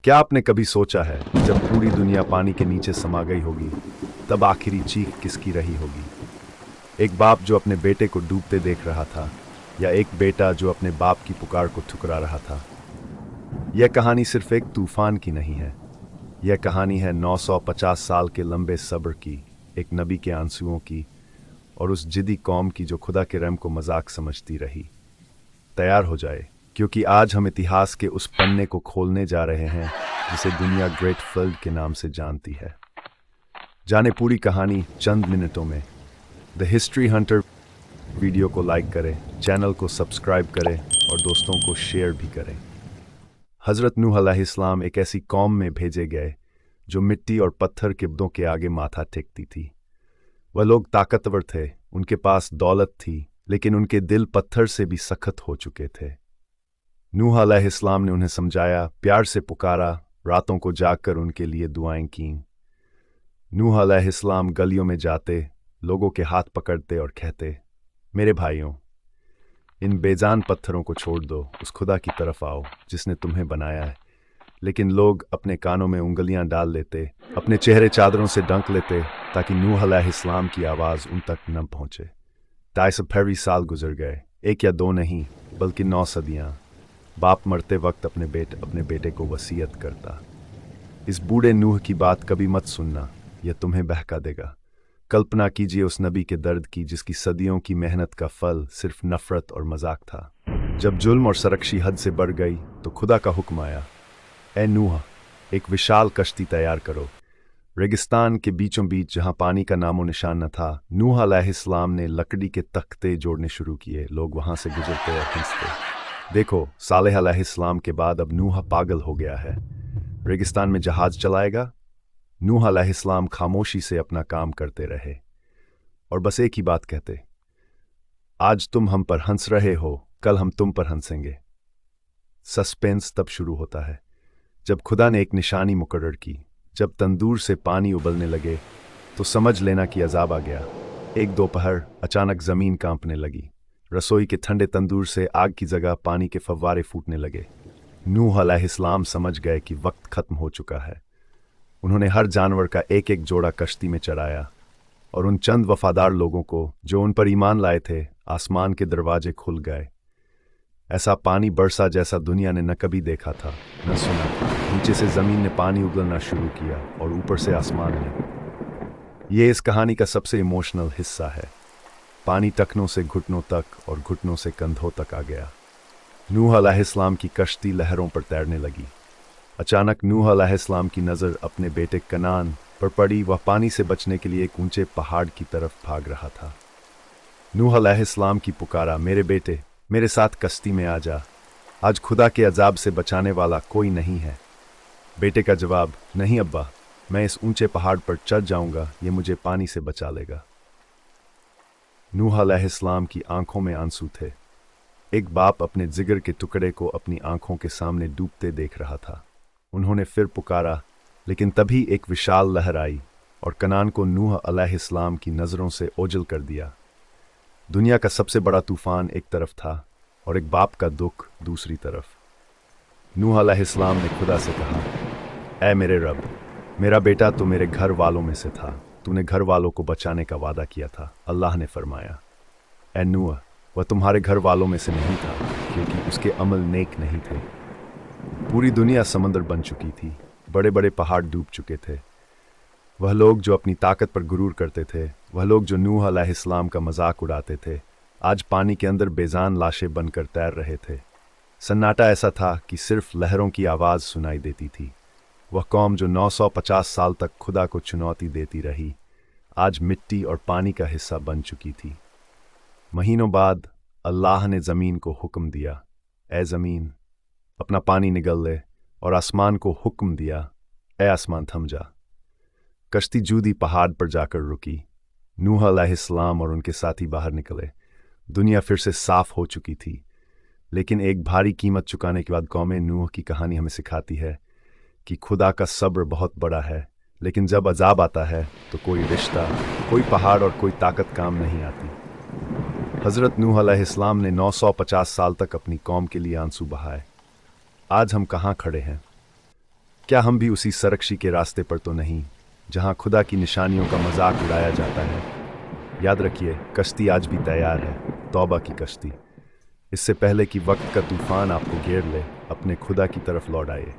क्या आपने कभी सोचा है जब पूरी दुनिया पानी के नीचे समा गई होगी तब आखिरी चीख किसकी रही होगी? एक बाप जो अपने बेटे को डूबते देख रहा था, या एक बेटा जो अपने बाप की पुकार को ठुकरा रहा था? यह कहानी सिर्फ एक तूफान की नहीं है। यह कहानी है 950 साल के लंबे सब्र की, एक नबी के आंसुओं की, और उस जिद्दी कौम की जो खुदा के रहम को मजाक समझती रही। तैयार हो जाए, क्योंकि आज हम इतिहास के उस पन्ने को खोलने जा रहे हैं जिसे दुनिया ग्रेट फ्लड के नाम से जानती है। जाने पूरी कहानी चंद मिनटों में। द हिस्ट्री हंटर वीडियो को लाइक करें, चैनल को सब्सक्राइब करें और दोस्तों को शेयर भी करें। हज़रत नूह अलैहिस्सलाम एक ऐसी कौम में भेजे गए जो मिट्टी और पत्थर के बुतों के आगे माथा टेकती थी। वह लोग ताकतवर थे, उनके पास दौलत थी, लेकिन उनके दिल पत्थर से भी सख्त हो चुके थे। नूह अलैहिस्सलाम ने उन्हें समझाया, प्यार से पुकारा, रातों को जागकर उनके लिए दुआएं कीं। नूह अलैहिस्सलाम गलियों में जाते, लोगों के हाथ पकड़ते और कहते, मेरे भाइयों, इन बेजान पत्थरों को छोड़ दो, उस खुदा की तरफ आओ जिसने तुम्हें बनाया है। लेकिन लोग अपने कानों में उंगलियां डाल लेते, अपने चेहरे चादरों से ढक लेते ताकि नूह अलैहिस्सलाम की आवाज़ उन तक न पहुंचे। 250 साल गुजर गए, एक या दो नहीं बल्कि 9 सदियां। बाप मरते वक्त अपने बेटे को वसीयत करता, इस बूढ़े नूह की बात कभी मत सुनना, यह तुम्हें बहका देगा। कल्पना कीजिए उस नबी के दर्द की जिसकी सदियों की मेहनत का फल सिर्फ नफरत और मजाक था। जब जुल्म और सरकशी हद से बढ़ गई तो खुदा का हुक्म आया, ए नूह, एक विशाल कश्ती तैयार करो। रेगिस्तान के बीचों बीच जहां पानी का नामो निशान न था, नूह अलैहिस्सलाम ने लकड़ी के तख्ते जोड़ने शुरू किए। लोग वहां से गुजरते और हंसते। देखो, सालेह अलैहिस्सलाम के बाद अब नूह पागल हो गया है, रेगिस्तान में जहाज चलाएगा। नूह अलैहिस्सलाम खामोशी से अपना काम करते रहे और बस एक ही बात कहते, आज तुम हम पर हंस रहे हो, कल हम तुम पर हंसेंगे। सस्पेंस तब शुरू होता है जब खुदा ने एक निशानी मुकर्रर की। जब तंदूर से पानी उबलने लगे तो समझ लेना कि अजाब आ गया। एक दोपहर अचानक जमीन कांपने लगी। रसोई के ठंडे तंदूर से आग की जगह पानी के फव्वारे फूटने लगे। नूह अलैहिस्सलाम समझ गए कि वक्त खत्म हो चुका है। उन्होंने हर जानवर का एक एक जोड़ा कश्ती में चढ़ाया और उन चंद वफादार लोगों को जो उन पर ईमान लाए थे, आसमान के दरवाजे खुल गए। ऐसा पानी बरसा जैसा दुनिया ने न कभी देखा था, न सुना था। नीचे से जमीन ने पानी उगलना शुरू किया और ऊपर से आसमान ने। ये इस कहानी का सबसे इमोशनल हिस्सा है। पानी टखनों से घुटनों तक और घुटनों से कंधों तक आ गया। नूह अलैहिस्सलाम की कश्ती लहरों पर तैरने लगी। अचानक नूह अलैहिस्सलाम की नज़र अपने बेटे कनान पर पड़ी। वह पानी से बचने के लिए एक ऊंचे पहाड़ की तरफ भाग रहा था। नूह अलैहिस्सलाम की पुकारा, मेरे बेटे, मेरे साथ कश्ती में आ जा, आज खुदा के अजाब से बचाने वाला कोई नहीं है। बेटे का जवाब, नहीं अब्बा, मैं इस ऊंचे पहाड़ पर चढ़ जाऊंगा, ये मुझे पानी से बचा लेगा। नूह अलैहिस्सलाम की आंखों में आंसू थे। एक बाप अपने जिगर के टुकड़े को अपनी आंखों के सामने डूबते देख रहा था। उन्होंने फिर पुकारा, लेकिन तभी एक विशाल लहर आई और कनान को नूह अलैहिस्सलाम की नज़रों से ओझल कर दिया। दुनिया का सबसे बड़ा तूफान एक तरफ था और एक बाप का दुख दूसरी तरफ। नूह अलैहिस्सलाम ने खुदा से कहा, ऐ मेरे रब, मेरा बेटा तो मेरे घर वालों में से था, तूने घर वालों को बचाने का वादा किया था। अल्लाह ने फरमाया, ऐ नूह, वह तुम्हारे घर वालों में से नहीं था, क्योंकि उसके अमल नेक नहीं थे। पूरी दुनिया समंदर बन चुकी थी, बड़े बड़े पहाड़ डूब चुके थे। वह लोग जो अपनी ताकत पर गुरूर करते थे, वह लोग जो नूह अलैहिस्सलाम का मजाक उड़ाते थे, आज पानी के अंदर बेजान लाशें बनकर तैर रहे थे। सन्नाटा ऐसा था कि सिर्फ लहरों की आवाज़ सुनाई देती थी। वह कौम जो 950 साल तक खुदा को चुनौती देती रही, आज मिट्टी और पानी का हिस्सा बन चुकी थी। महीनों बाद अल्लाह ने ज़मीन को हुक्म दिया, ए ज़मीन, अपना पानी निगल ले, और आसमान को हुक्म दिया, ए आसमान थम जा। कश्ती जूदी पहाड़ पर जाकर रुकी। नूह अलैहिस्सलाम और उनके साथी बाहर निकले। दुनिया फिर से साफ हो चुकी थी, लेकिन एक भारी कीमत चुकाने के बाद कौमे नूह की कहानी हमें सिखाती है कि खुदा का सब्र बहुत बड़ा है, लेकिन जब अजाब आता है तो कोई रिश्ता, कोई पहाड़ और कोई ताकत काम नहीं आती। हज़रत नूह अलैहिस्सलाम ने 950 साल तक अपनी कौम के लिए आंसू बहाए। आज हम कहाँ खड़े हैं? क्या हम भी उसी सरकशी के रास्ते पर तो नहीं जहां खुदा की निशानियों का मजाक उड़ाया जाता है? याद रखिए, कश्ती आज भी तैयार है, तौबा की कश्ती। इससे पहले कि वक्त का तूफान आपको घेर ले, अपने खुदा की तरफ लौट आइए।